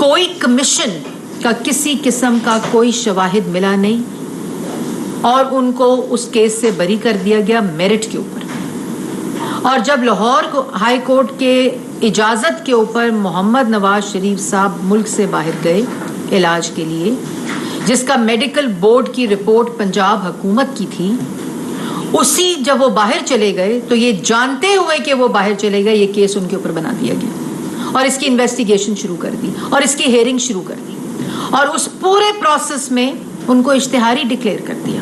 کوئی کمیشن کا کسی قسم کا کوئی شواہد ملا نہیں اور ان کو اس کیس سے بری کر دیا گیا میرٹ کے اوپر. اور جب لاہور ہائی کورٹ کے اجازت کے اوپر محمد نواز شریف صاحب ملک سے باہر گئے علاج کے لیے، جس کا میڈیکل بورڈ کی رپورٹ پنجاب حکومت کی تھی، اسی جب وہ باہر چلے گئے تو یہ جانتے ہوئے کہ وہ باہر چلے گئے، یہ کیس ان کے اوپر بنا دیا گیا اور اس کی انویسٹیگیشن شروع کر دی اور اس کی ہیئرنگ شروع کر دی اور اس پورے پروسیس میں ان کو اشتہاری ڈکلیئر کر دیا.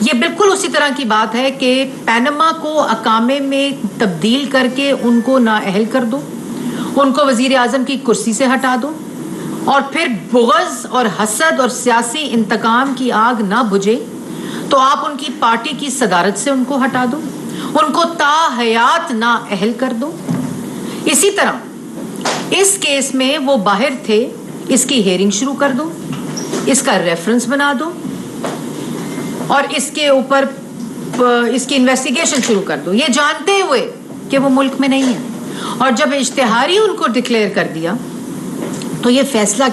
یہ بالکل اسی طرح کی بات ہے کہ پینما کو اقامے میں تبدیل کر کے ان کو نااہل کر دو، ان کو وزیر اعظم کی کرسی سے ہٹا دو اور پھر بغض اور حسد اور سیاسی انتقام کی آگ نہ بجھے تو آپ ان کی پارٹی کی صدارت سے ان کو ہٹا دو، ان کو تا حیات نااہل کر دو. اسی طرح اس کیس میں وہ باہر تھے، اس کی ہیئرنگ شروع کر دو، اس کا ریفرنس بنا دو اور اس کے اوپر اس کی انویسٹیگیشن شروع کر دو، یہ جانتے ہوئے کہ وہ ملک میں نہیں ہے. اور جب اشتہاری ان کو ڈکلیئر کر دیا تو یہ فیصلہ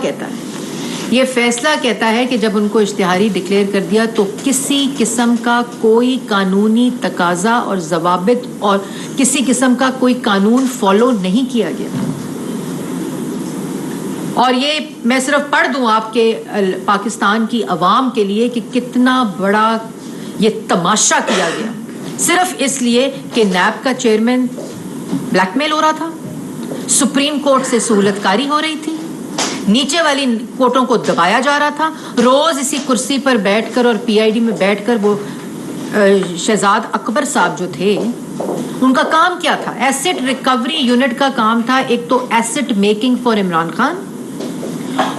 کہتا ہے کہ جب ان کو اشتہاری ڈکلیئر کر دیا تو کسی قسم کا کوئی قانونی تقاضا اور ضوابط اور کسی قسم کا کوئی قانون فالو نہیں کیا گیا. اور یہ میں صرف پڑھ دوں آپ کے پاکستان کی عوام کے لیے کہ کتنا بڑا یہ تماشا کیا گیا، صرف اس لیے کہ نیب کا چیئرمین بلیک میل ہو رہا تھا، سپریم کورٹ سے سہولت کاری ہو رہی تھی، نیچے والی کورٹوں کو دبایا جا رہا تھا. روز اسی کرسی پر بیٹھ کر اور پی آئی ڈی میں بیٹھ کر وہ شہزاد اکبر صاحب جو تھے، ان کا کام کیا تھا؟ ایسٹ ریکوری یونٹ کا کام تھا. ایک تو ایسٹ میکنگ فار عمران خان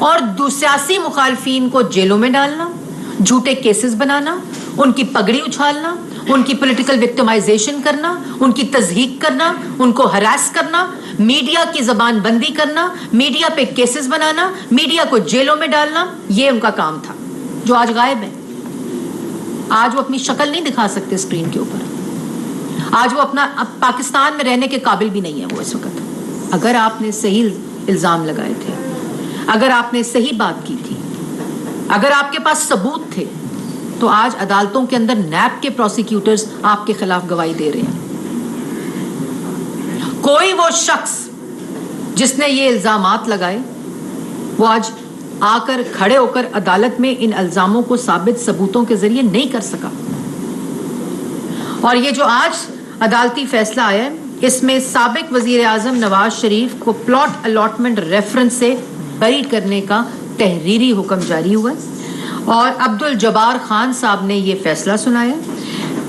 اور سیاسی مخالفین کو جیلوں میں ڈالنا، جھوٹے کیسز بنانا، ان کی پگڑی اچھالنا، ان کی پولیٹیکل وکٹمائزیشن کرنا، ان کی تضحیک کرنا، ان کو ہراس کرنا، میڈیا کی زبان بندی کرنا، میڈیا پہ کیسز بنانا، میڈیا کو جیلوں میں ڈالنا. یہ ان کا کام تھا جو آج غائب ہے. آج وہ اپنی شکل نہیں دکھا سکتے اسکرین کے اوپر. آج وہ پاکستان میں رہنے کے قابل بھی نہیں ہے وہ اس وقت. اگر آپ نے صحیح الزام لگائے تھے، اگر آپ نے صحیح بات کی تھی، اگر آپ کے پاس ثبوت تھے، تو آج عدالتوں کے اندر نیب کے پروسیکیوٹرز آپ کے خلاف گواہی دے رہے ہیں. کوئی وہ شخص جس نے یہ الزامات لگائے وہ آج آ کر کھڑے ہو کر عدالت میں ان الزاموں کو ثابت ثبوتوں کے ذریعے نہیں کر سکا. اور یہ جو آج عدالتی فیصلہ آیا ہے، اس میں سابق وزیر اعظم نواز شریف کو پلاٹ الاٹمنٹ ریفرنس سے بری کرنے کا تحریری حکم جاری ہوا اور عبد الجبار خان صاحب نے یہ فیصلہ سنایا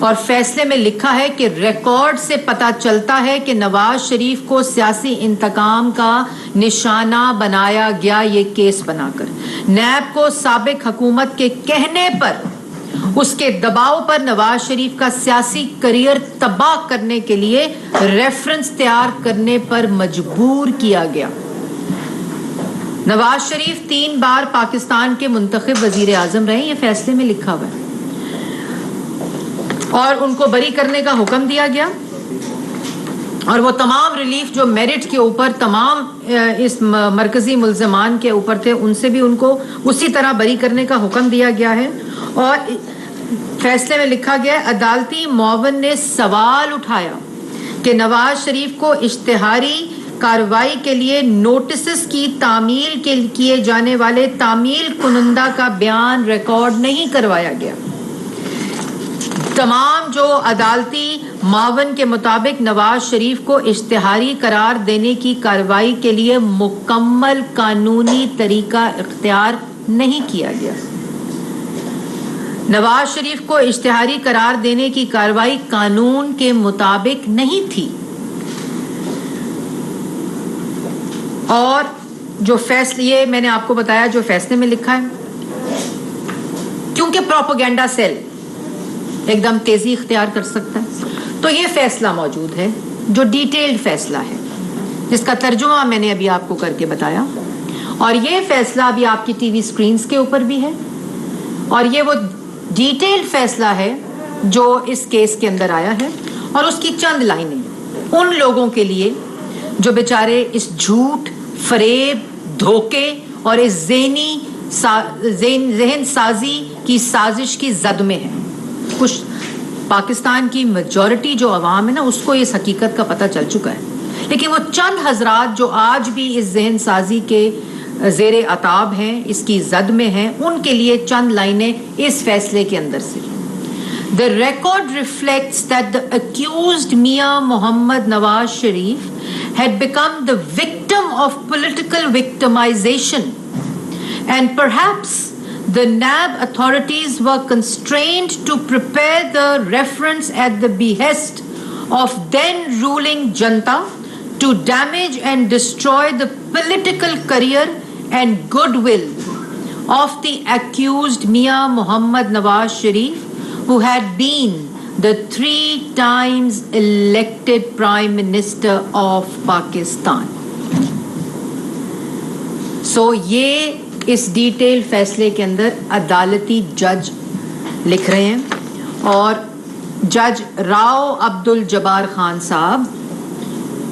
اور فیصلے میں لکھا ہے کہ ریکارڈ سے پتہ چلتا ہے کہ نواز شریف کو سیاسی انتقام کا نشانہ بنایا گیا. یہ کیس بنا کر نیب کو سابق حکومت کے کہنے پر، اس کے دباؤ پر نواز شریف کا سیاسی کریئر تباہ کرنے کے لیے ریفرنس تیار کرنے پر مجبور کیا گیا. نواز شریف 3 بار پاکستان کے منتخب وزیر اعظم رہے، یہ فیصلے میں لکھا ہوا ہے، اور ان کو بری کرنے کا حکم دیا گیا. اور وہ تمام ریلیف جو میرٹ کے اوپر تمام اس مرکزی ملزمان کے اوپر تھے، ان سے بھی ان کو اسی طرح بری کرنے کا حکم دیا گیا ہے. اور فیصلے میں لکھا گیا ہے عدالتی معاون نے سوال اٹھایا کہ نواز شریف کو اشتہاری کارروائی کے لیے نوٹسز کی تعمیل کے کیے جانے والے تعمیل کنندہ کا بیان ریکارڈ نہیں کروایا گیا. تمام جو عدالتی معاون کے مطابق نواز شریف کو اشتہاری قرار دینے کی کارروائی کے لیے مکمل قانونی طریقہ اختیار نہیں کیا گیا. نواز شریف کو اشتہاری قرار دینے کی کارروائی قانون کے مطابق نہیں تھی. اور جو فیصلے، یہ میں نے آپ کو بتایا جو فیصلے میں لکھا ہے، کیونکہ پروپیگنڈا سیل ایک دم تیزی اختیار کر سکتا ہے، تو یہ فیصلہ موجود ہے جو ڈیٹیلڈ فیصلہ ہے، جس کا ترجمہ میں نے ابھی آپ کو کر کے بتایا. اور یہ فیصلہ ابھی آپ کی ٹی وی سکرینز کے اوپر بھی ہے، اور یہ وہ ڈیٹیلڈ فیصلہ ہے جو اس کیس کے اندر آیا ہے. اور اس کی چند لائنیں ان لوگوں کے لیے جو بیچارے اس جھوٹ، فریب، دھوکے اور اس ذہن سازی کی سازش کی زد میں ہے. کچھ پاکستان کی میجورٹی جو عوام ہے نا اس کو اس حقیقت کا پتہ چل چکا ہے, لیکن وہ چند حضرات جو آج بھی اس ذہن سازی کے زیر عتاب ہیں, اس کی زد میں ہیں, ان کے لیے چند لائنیں اس فیصلے کے اندر سے. The record reflects that the accused Mia Mohammad Nawaz Sharif had become the victim of political victimization, and perhaps the NAB authorities were constrained to prepare the reference at the behest of then ruling Janta to damage and destroy the political career and goodwill of the accused Mia Mohammad Nawaz Sharif, who had been the 3 times elected Prime Minister of Pakistan. So یہ اس detail فیصلے کے اندر عدالتی جج لکھ رہے ہیں, اور جج راؤ عبد الجبار خان صاحب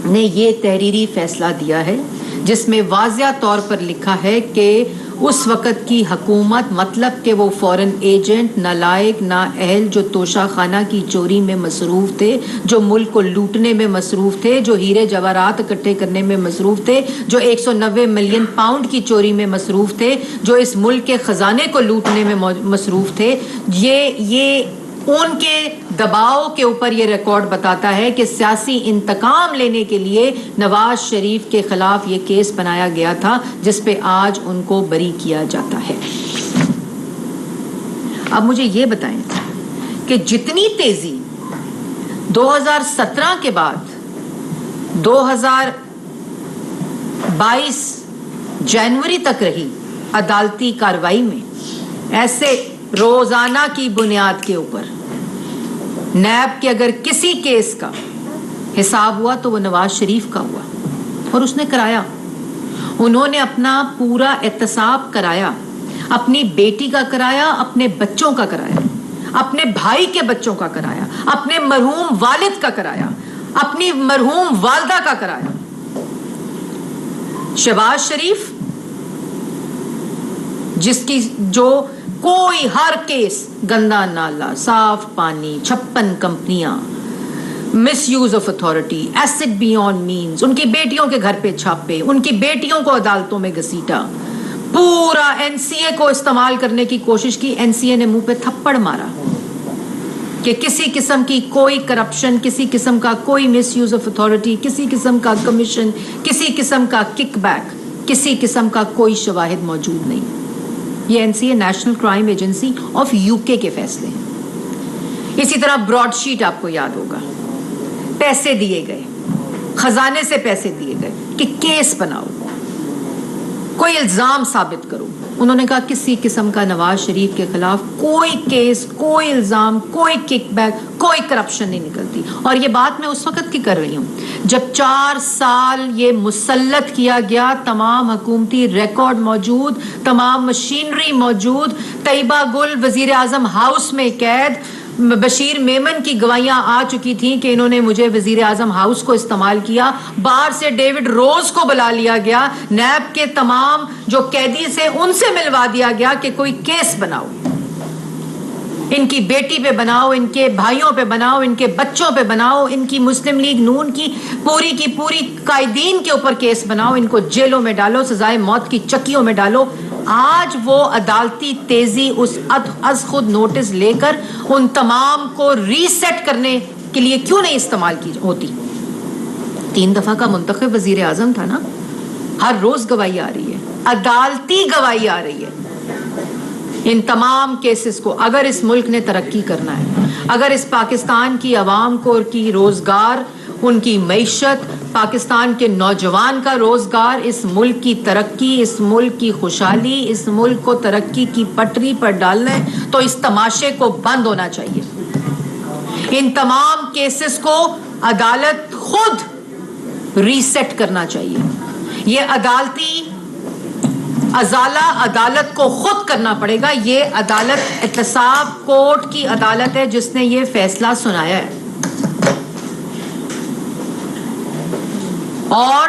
نے یہ تحریری فیصلہ دیا ہے جس میں واضح طور پر لکھا ہے کہ اس وقت کی حکومت, مطلب کہ وہ فورن ایجنٹ, نالائق نااہل جو توشہ خانہ کی چوری میں مصروف تھے, جو ملک کو لوٹنے میں مصروف تھے, جو ہیرے جواہرات اکٹھے کرنے میں مصروف تھے, جو 190 ملین پاؤنڈ کی چوری میں مصروف تھے, جو اس ملک کے خزانے کو لوٹنے میں مصروف تھے, یہ ان کے دباؤ کے اوپر یہ ریکارڈ بتاتا ہے کہ سیاسی انتقام لینے کے لیے نواز شریف کے خلاف یہ کیس بنایا گیا تھا جس پہ آج ان کو بری کیا جاتا ہے. اب مجھے یہ بتائیں کہ جتنی تیزی 2017 کے بعد 2022 جنوری تک رہی عدالتی کارروائی میں, ایسے روزانہ کی بنیاد کے اوپر نیب کے اگر کسی کیس کا حساب ہوا تو وہ نواز شریف کا ہوا, اور اس نے کرایا. انہوں نے اپنا پورا احتساب کرایا, اپنی بیٹی کا کرایا, اپنے بچوں کا کرایا, اپنے بھائی کے بچوں کا کرایا, اپنے مرحوم والد کا کرایا, اپنی مرحوم والدہ کا کرایا. شہباز شریف جس کی جو کوئی ہر کیس, گندا نالا, صاف پانی, 56 کمپنیاں, misuse of authority, acid beyond means, ان کی بیٹیوں کے گھر پہ چھاپے, ان کی بیٹیوں کو عدالتوں میں گھسیٹا, پورا این سی اے کو استعمال کرنے کی کوشش کی. این سی اے نے منہ پہ تھپڑ مارا کہ کسی قسم کی کوئی کرپشن, کسی قسم کا کوئی مس یوز آف اتھارٹی, کسی قسم کا کمیشن, کسی قسم کا کک بیک, کسی قسم کا کوئی شواہد موجود نہیں. یہ N C A National Crime Agency of U K فیصلے ہیں. اسی طرح براڈ شیٹ آپ کو یاد ہوگا, پیسے دیے گئے, خزانے سے پیسے دیے گئے کہ کیس بناؤ, کوئی الزام ثابت کرو. انہوں نے کہا کسی قسم کا نواز شریف کے خلاف کوئی کیس, کوئی الزام, کوئی کک بیک, کوئی کرپشن نہیں نکلتی. اور یہ بات میں اس وقت کی کر رہی ہوں جب 4 سال یہ مسلط کیا گیا, تمام حکومتی ریکارڈ موجود, تمام مشینری موجود, طیبہ گل وزیر اعظم ہاؤس میں قید, بشیر میمن کی گواہیاں آ چکی تھیں کہ انہوں نے مجھے وزیر اعظم ہاؤس کو استعمال کیا. باہر سے ڈیوڈ روز کو بلا لیا گیا, نیب کے تمام جو قیدی سے ان سے ملوا دیا گیا کہ کوئی کیس بناؤ, ان کی بیٹی پہ بناؤ, ان کے بھائیوں پہ بناؤ, ان کے بچوں پہ بناؤ, ان کی مسلم لیگ نون کی پوری قائدین کے اوپر کیس بناؤ, ان کو جیلوں میں ڈالو, سزائے موت کی چکیوں میں ڈالو. آج وہ عدالتی تیزی اس از خود نوٹس لے کر ان تمام کو ری سیٹ کرنے کے لیے کیوں نہیں استعمال کی ہوتی؟ 3 دفعہ کا منتخب وزیر اعظم تھا نا, ہر روز گواہی آ رہی ہے, عدالتی گواہی آ رہی ہے. ان تمام کیسز کو اگر اس ملک نے ترقی کرنا ہے, اگر اس پاکستان کی عوام کو کی روزگار, ان کی معیشت, پاکستان کے نوجوان کا روزگار, اس ملک کی ترقی, اس ملک کی خوشحالی, اس ملک کو ترقی کی پٹری پر ڈالنا ہے, تو اس تماشے کو بند ہونا چاہیے. ان تمام کیسز کو عدالت خود ریسیٹ کرنا چاہیے. یہ عدالتی ازالہ عدالت کو خود کرنا پڑے گا. یہ عدالت احتساب کورٹ کی عدالت ہے جس نے یہ فیصلہ سنایا ہے, اور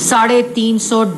350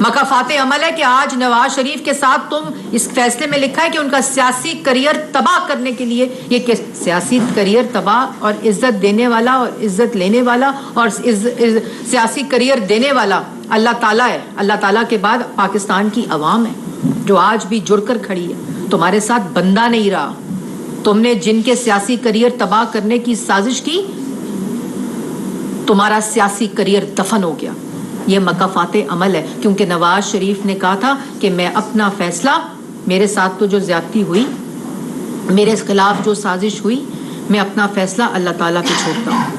مکافات عمل ہے کہ آج نواز شریف کے ساتھ تم اس فیصلے میں لکھا ہے کہ ان کا سیاسی کریئر تباہ کرنے کے لیے، یہ سیاسی کریئر تباہ اور عزت دینے والا اور عزت لینے والا اور سیاسی کریئر دینے والا اللہ تعالیٰ ہے. اللہ تعالیٰ کے بعد پاکستان کی عوام ہے جو آج بھی جڑ کر کھڑی ہے. تمہارے ساتھ بندہ نہیں رہا. تم نے جن کے سیاسی کریئر تباہ کرنے کی سازش کی، تمہارا سیاسی کریئر دفن ہو گیا. یہ مکافات عمل ہے، کیونکہ نواز شریف نے کہا تھا کہ میں اپنا فیصلہ، میرے ساتھ تو جو زیادتی ہوئی، میرے خلاف جو سازش ہوئی، میں اپنا فیصلہ اللہ تعالیٰ پہ چھوڑتا ہوں.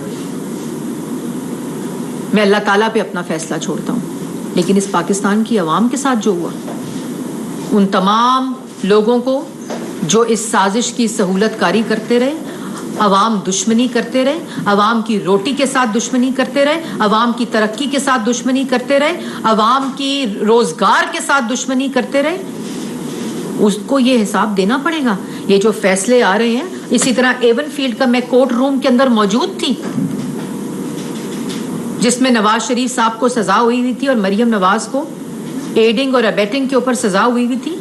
میں اللہ تعالیٰ پہ اپنا فیصلہ چھوڑتا ہوں. لیکن اس پاکستان کی عوام کے ساتھ جو ہوا، ان تمام لوگوں کو جو اس سازش کی سہولت کاری کرتے رہے، عوام دشمنی کرتے رہے، عوام کی روٹی کے ساتھ دشمنی کرتے رہے، عوام کی ترقی کے ساتھ دشمنی کرتے رہے، عوام کی روزگار کے ساتھ دشمنی کرتے رہے، اس کو یہ حساب دینا پڑے گا. یہ جو فیصلے آ رہے ہیں، اسی طرح ایون فیلڈ کا میں کورٹ روم کے اندر موجود تھی جس میں نواز شریف صاحب کو سزا ہوئی تھی اور مریم نواز کو ایڈنگ اور ابیٹنگ کے اوپر سزا ہوئی تھی.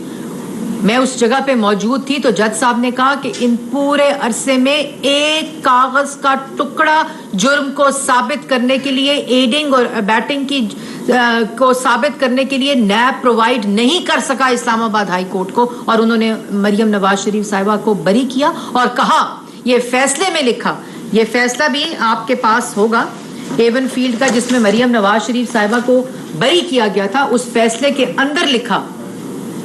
میں اس جگہ پہ موجود تھی تو جج صاحب نے کہا کہ ان پورے عرصے میں ایک کاغذ کا ٹکڑا جرم کو ثابت کرنے کے لیے، ایڈنگ اور ابیٹنگ کی کو ثابت کرنے کے لیے نیب پرووائڈ نہیں کر سکا اسلام آباد ہائی کورٹ کو. اور انہوں نے مریم نواز شریف صاحبہ کو بری کیا اور کہا، یہ فیصلے میں لکھا، یہ فیصلہ بھی آپ کے پاس ہوگا ایون فیلڈ کا جس میں مریم نواز شریف صاحبہ کو بری کیا گیا تھا. اس فیصلے کے اندر لکھا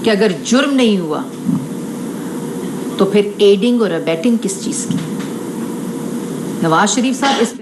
کہ اگر جرم نہیں ہوا تو پھر ایڈنگ اور ابیٹنگ کس چیز کی؟ نواز شریف صاحب اس